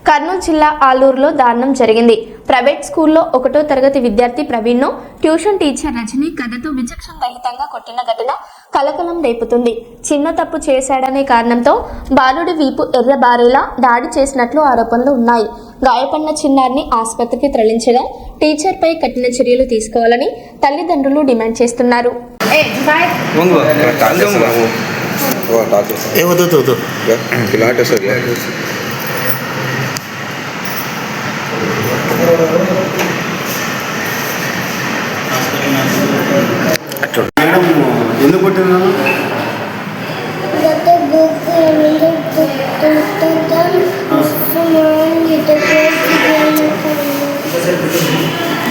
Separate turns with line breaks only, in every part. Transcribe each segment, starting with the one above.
కర్నూలు జిల్లా ఆలూరులో దారుణం జరిగింది. ప్రైవేట్ స్కూల్లో 1వ తరగతి విద్యార్థి ప్రవీణ్ను ట్యూషన్ టీచర్ రజని కథతో విచక్షణ రహితంగా కొట్టిన ఘటన కలకలం రేపుతుంది. చిన్న తప్పు చేశాడనే కారణంతో బాలుడి వీపు ఎర్రబారేలా దాడి చేసినట్లు ఆరోపణలు ఉన్నాయి. గాయపడిన చిన్నారిని ఆసుపత్రికి తరలించగా టీచర్పై కఠిన చర్యలు తీసుకోవాలని తల్లిదండ్రులు డిమాండ్ చేస్తున్నారు.
మేడం ఎందుకు కొట్టినాను?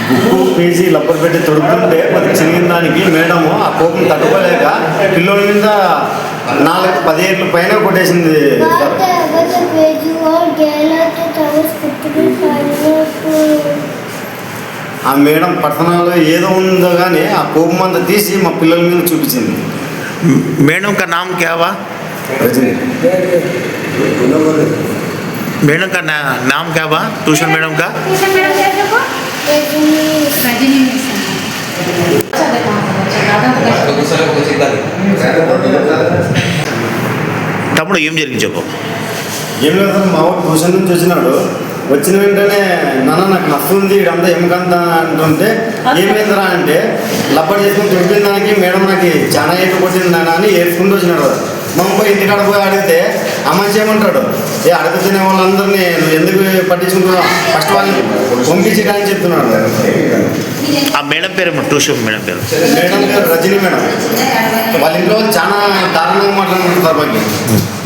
బుక్కు పేజీ లబ్బర్ పెట్టి తొడుగుతుంటే కొద్ది చిరిగిన దానికి మేడము ఆ కోపం తట్టుకోలేక పిల్లల మీద 4-10 ఏళ్ళ పైన కొట్టేసింది. ఆ మేడం పట్టణంలో ఏదో ఉందో కానీ ఆ కోపం అంతా తీసి మా పిల్లల మీద చూపించింది.
मैडम का नाम क्या हुआ? मैडम का नाम क्या हुआ? ट्यूशन मैडम का తమ్ముడు ఏం జరిగింది చెప్పు.
ఏం లేదు, మా వాడు ట్యూషన్ నుంచి వచ్చిన వెంటనే నాన్న నాకు నస్తుంది ఇదంతా ఏమకంతా అంటుంటే ఏమైందిరా అంటే లబ్బర్ చేసుకుని దొరికిన దానికి మేడం నాకు చాలా ఏపు కొట్టింది నాన్న అని ఏడ్చుకుంటూ వచ్చినాడు. మా పోయి ఇంటికాడ పోయి అడిగితే అమ్మంచి ఏమంటాడు, అడుగుతున్న వాళ్ళందరినీ నువ్వు ఎందుకు పట్టించుకుంటున్నావు, ఫస్ట్ వాళ్ళని పంపించడానికి చెప్తున్నాడు.
ఆ మేడం పేరు ట్యూషన్ మేడం పేరు
రజనీ మేడం. వాళ్ళ ఇంట్లో చాలా దారుణంగా మాట్లాడుకుంటారు బాగా.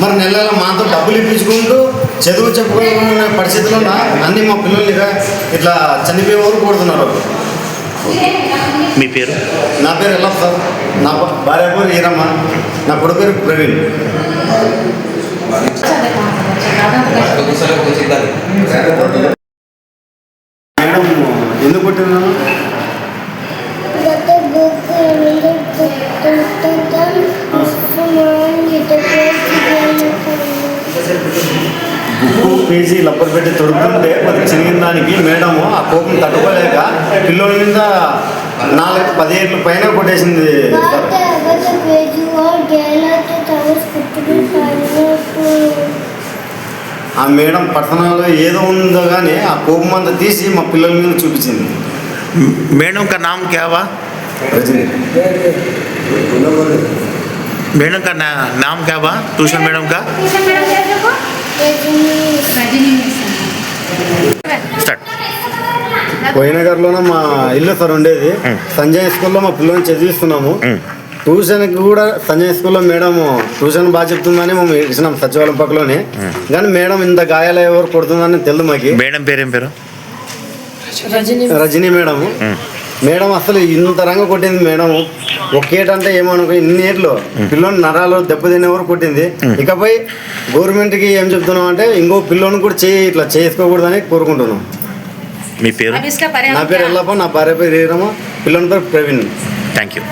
మరి నెల మాతో డబ్బులు ఇప్పించుకుంటూ చదువు చెప్పుకునే పరిస్థితుల్లో అన్నీ మా పిల్లల్ని ఇట్లా చనిపోయే వరకు కొడుతున్నారు.
మీ పేరు?
నా పేరు ఎల్లప్ప సార్. నా భార్య పేరు ఈరమ్మ. నా కొడుకు పేరు ప్రవీణ్. మేడం ఎందుకు కొట్టినాను? బుక్కు పేజీ లబ్బర్ పెట్టి తొడుగుతుంటే కొద్ది చిరిగిన దానికి మేడము ఆ కోపం తట్టుకోలేక పిల్లల మీద 4-10 ఏళ్ళ పైన కొట్టేసింది. ఆ మేడం పట్టణంలో ఏదో ఉందో కానీ ఆ కోపం అంతా తీసి మా పిల్లల మీద చూపించింది.
మేడం का नाम क्या हुआ? मैडम का नाम क्या हुआ? ट्यूशन मैडम का
కోయినగర్లోనే మా ఇల్లు సార్ ఉండేది. సంజయ్ స్కూల్లో మా పిల్లల్ని చదివిస్తున్నాము. ట్యూషన్కి కూడా సంజయ్ స్కూల్లో మేడం ట్యూషన్ బాగా చెప్తుందని మేము ఇచ్చినాం సచివాలయం పక్కలోనే. కానీ మేడం ఇంత గాయాలు ఎవరు కొడుతుందని తెలియదు మాకు.
మేడం పేరేం పేరు?
రజనీ మేడం. మేడం అసలు ఇంత రంగ కొట్టింది మేడం. ఒకేటంటే ఏమనుకో ఇన్ని ఏళ్ళు పిల్లోని నరాలు దెబ్బతినే వరకు కొట్టింది. ఇకపై గవర్నమెంట్కి ఏం చెప్తున్నాం అంటే ఇంకో పిల్లోని కూడా ఇట్లా చేసుకోకూడదని కోరుకుంటున్నాం.
మీ పేరు?
నా పేరు ఎల్లప్ప. నా భార్య పేరు ఈరమ్మ. పిల్లోని పేరు ప్రవీణ్.
Thank you.